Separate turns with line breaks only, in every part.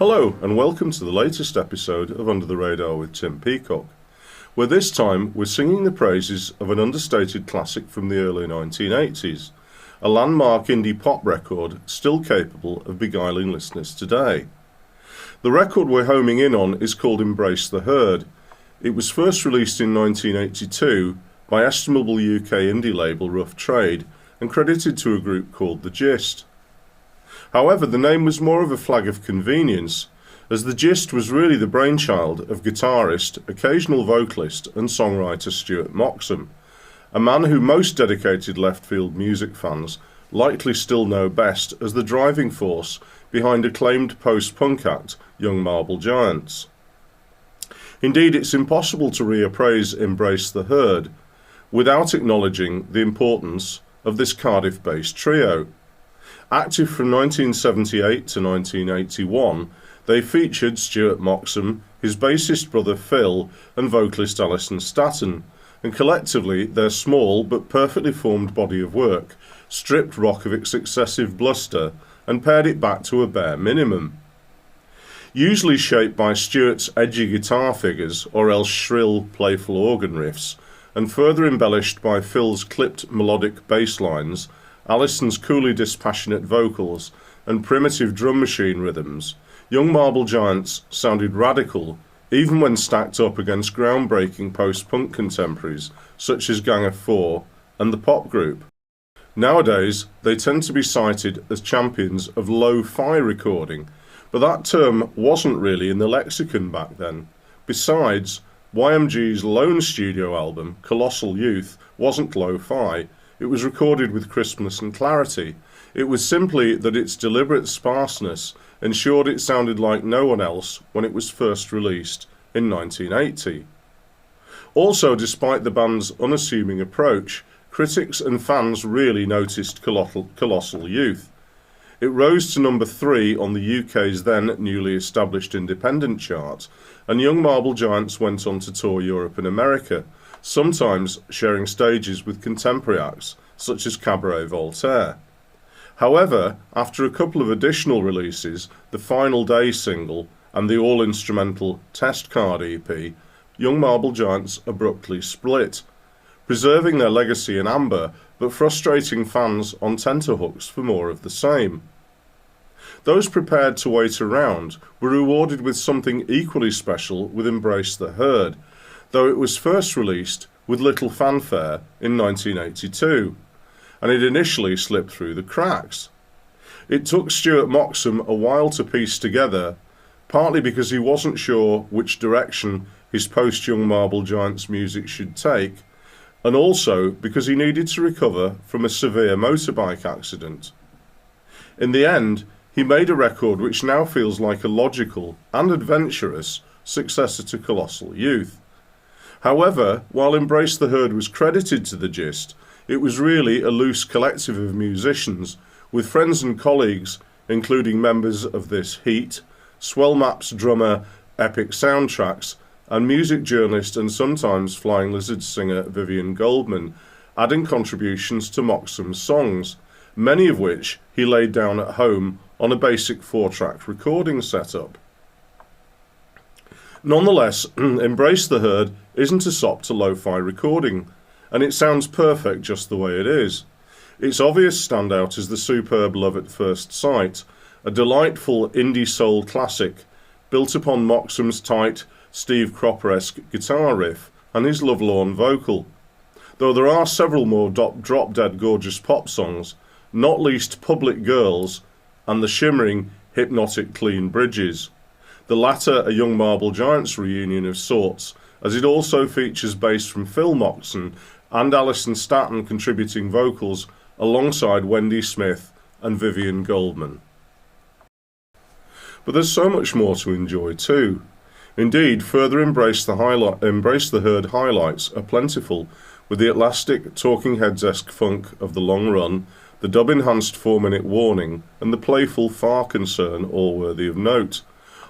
Hello and welcome to the latest episode of Under the Radar with Tim Peacock, where this time we're singing the praises of an understated classic from the early 1980s, a landmark indie pop record still capable of beguiling listeners today. The record we're homing in on is called Embrace the Herd. It was first released in 1982 by estimable UK indie label Rough Trade and credited to a group called The Gist. However, the name was more of a flag of convenience, as The Gist was really the brainchild of guitarist, occasional vocalist and songwriter Stuart Moxham, a man who most dedicated left-field music fans likely still know best as the driving force behind acclaimed post-punk act Young Marble Giants. Indeed, it's impossible to reappraise Embrace the Herd without acknowledging the importance of this Cardiff-based trio. Active from 1978 to 1981, they featured Stuart Moxham, his bassist brother Phil, and vocalist Alison Staton, and collectively their small but perfectly formed body of work stripped rock of its excessive bluster and pared it back to a bare minimum. Usually shaped by Stuart's edgy guitar figures or else shrill, playful organ riffs, and further embellished by Phil's clipped melodic bass lines, Alison's coolly dispassionate vocals and primitive drum machine rhythms, Young Marble Giants sounded radical even when stacked up against groundbreaking post-punk contemporaries such as Gang of Four and the pop group. Nowadays, they tend to be cited as champions of lo-fi recording, but that term wasn't really in the lexicon back then. Besides, YMG's lone studio album, Colossal Youth, wasn't lo-fi. It was recorded with crispness and clarity. It was simply that its deliberate sparseness ensured it sounded like no one else when it was first released in 1980. Also, despite the band's unassuming approach, critics and fans really noticed Colossal Youth. It rose to number 3 on the UK's then newly established independent chart, and Young Marble Giants went on to tour Europe and America, sometimes sharing stages with contemporary acts such as Cabaret Voltaire. However, after a couple of additional releases, the Final Day single and the all-instrumental Test Card EP, Young Marble Giants abruptly split, preserving their legacy in amber but frustrating fans on tenterhooks for more of the same. Those prepared to wait around were rewarded with something equally special with Embrace the Herd, though it was first released with little fanfare in 1982, and it initially slipped through the cracks. It took Stuart Moxham a while to piece together, partly because he wasn't sure which direction his post-Young Marble Giants music should take, and also because he needed to recover from a severe motorbike accident. In the end, he made a record which now feels like a logical and adventurous successor to Colossal Youth. However, while Embrace the Herd was credited to The Gist, it was really a loose collective of musicians, with friends and colleagues, including members of This Heat, Swell Maps drummer Epic Soundtracks, and music journalist and sometimes Flying Lizard singer Vivian Goldman, adding contributions to Moxham's songs, many of which he laid down at home on a basic 4-track recording setup. Nonetheless, Embrace the Herd isn't a sop to lo-fi recording, and it sounds perfect just the way it is. Its obvious standout is the superb Love at First Sight, a delightful indie soul classic built upon Moxham's tight, Steve Cropper-esque guitar riff and his lovelorn vocal, though there are several more drop-dead gorgeous pop songs, not least Public Girls and the shimmering Hypnotic Clean Bridges. The latter a Young Marble Giants reunion of sorts, as it also features bass from Phil Moxham and Alison Staton contributing vocals alongside Wendy Smith and Vivian Goldman. But there's so much more to enjoy too. Indeed, further Embrace the Herd highlights are plentiful, with the elastic Talking Heads-esque funk of The Long Run, the dub-enhanced 4-minute Warning, and the playful Far Concern all worthy of note,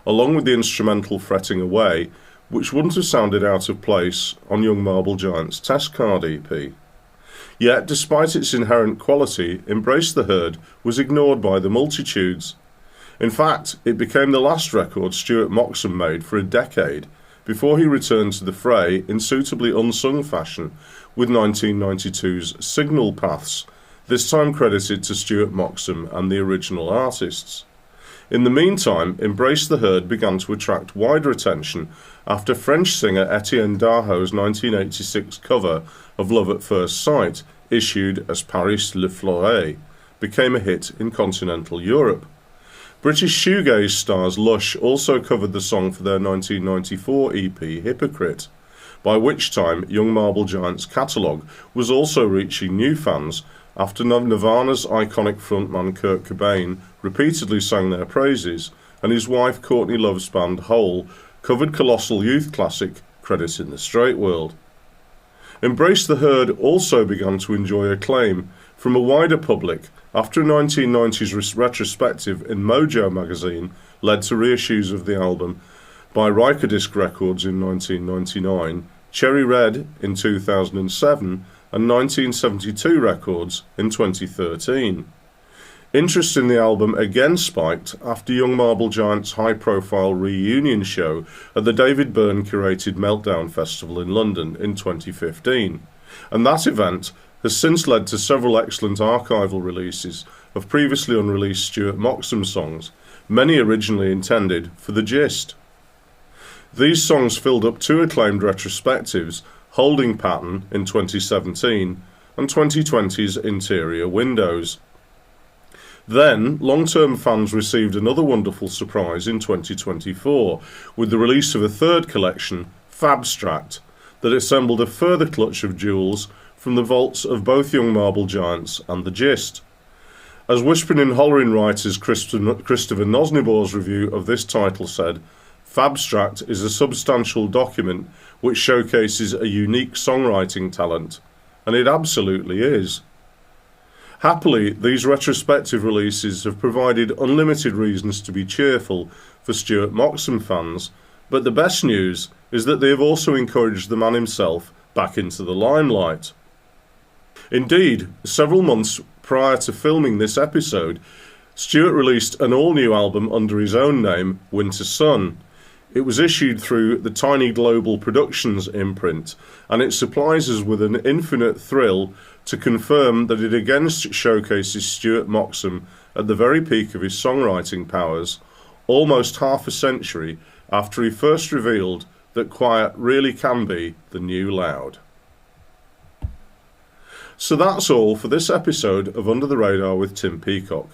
along with the instrumental Fretting Away, which wouldn't have sounded out of place on Young Marble Giants' Test Card EP. Yet, despite its inherent quality, Embrace the Herd was ignored by the multitudes. In fact, it became the last record Stuart Moxham made for a decade before he returned to the fray in suitably unsung fashion with 1992's Signal Paths, this time credited to Stuart Moxham and the original artists. In the meantime, Embrace the Herd began to attract wider attention after French singer Etienne Daho's 1986 cover of Love at First Sight, issued as Paris Le Fleuret, became a hit in continental Europe. British shoegaze stars Lush also covered the song for their 1994 EP Hypocrite, by which time Young Marble Giant's catalogue was also reaching new fans after Nirvana's iconic frontman Kurt Cobain repeatedly sang their praises, and his wife Courtney Love's band Hole covered Colossal Youth classic Credit in the Straight World. Embrace the Herd also began to enjoy acclaim from a wider public after a 1990s retrospective in Mojo magazine led to reissues of the album by Rykodisc Records in 1999, Cherry Red in 2007, and 1972 Records in 2013. Interest in the album again spiked after Young Marble Giant's high-profile reunion show at the David Byrne curated Meltdown Festival in London in 2015, and that event has since led to several excellent archival releases of previously unreleased Stuart Moxham songs, many originally intended for the Gist. These songs filled up two acclaimed retrospectives, Holding Pattern in 2017 and 2020's Interior Windows. Then, long-term fans received another wonderful surprise in 2024 with the release of a third collection, Fabstract, that assembled a further clutch of jewels from the vaults of both Young Marble Giants and the Gist. As Whispering and Hollering writers Christopher Nosnibor's review of this title said, Fabstract is a substantial document which showcases a unique songwriting talent, and it absolutely is. Happily, these retrospective releases have provided unlimited reasons to be cheerful for Stuart Moxham fans, but the best news is that they have also encouraged the man himself back into the limelight. Indeed, several months prior to filming this episode, Stuart released an all-new album under his own name, Winter Sun. It was issued through the Tiny Global Productions imprint, and it supplies us with an infinite thrill to confirm that it again showcases Stuart Moxham at the very peak of his songwriting powers, almost half a century after he first revealed that quiet really can be the new loud. So that's all for this episode of Under the Radar with Tim Peacock.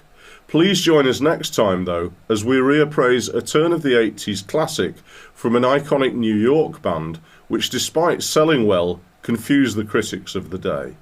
Please join us next time, though, as we reappraise a turn of the 80s classic from an iconic New York band which, despite selling well, confused the critics of the day.